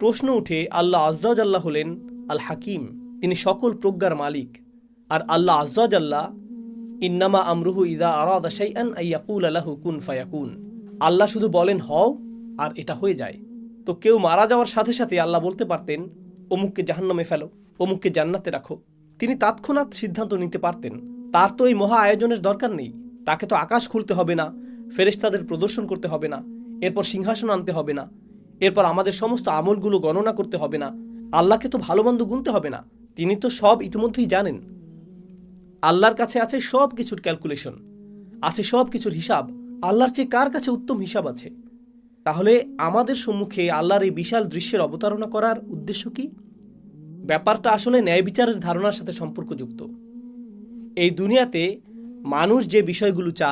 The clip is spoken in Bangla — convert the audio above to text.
প্রশ্ন উঠে আল্লাহ আজ্জা ওয়া জাল্লা হলেন আল হাকিম, তিনি সকল প্রজ্ঞার মালিক। আর আল্লাহ আজ্জা ওয়া জাল্লা ইন্নামা আমরুহু ইযা আরাদা শাইআন আইয়াকুলা লাহু কুন ফায়াকুন, আল্লাহ শুধু বলেন হও আর এটা হয়ে যায়। তো কেউ মারা যাওয়ার সাথে সাথে আল্লাহ বলতে পারতেন অমুককে জাহান্নামে ফেলো, অমুককে জান্নাতে রাখো। তিনি তৎক্ষণাৎ সিদ্ধান্ত নিতে পারতেন। তার তো এই মহা আয়োজনের দরকার নেই। তাকে তো আকাশ খুলতে হবে না, ফেরেশতাদের প্রদর্শন করতে হবে না, এরপর সিংহাসন আনতে হবে না, এরপর আমাদের সমস্ত আমলগুলো গণনা করতে হবে না, আল্লাহকে তো ভালো মন্দ গুনতে হবে না। তিনি তো সব ইতিমধ্যেই জানেন। আল্লাহর কাছে আছে সব কিছুর ক্যালকুলেশন, আছে সব কিছুর হিসাব। আল্লাহর চেয়ে কার কাছে উত্তম হিসাব আছে? তাহলে আমাদের সম্মুখে আল্লাহর এই বিশাল দৃশ্যের অবতারণা করার উদ্দেশ্য কি? ব্যাপারটা আসলে ন্যায় বিচারের ধারণার সাথে সম্পর্কযুক্ত। এই দুনিয়াতে মানুষ যে বিষয়গুলো চায়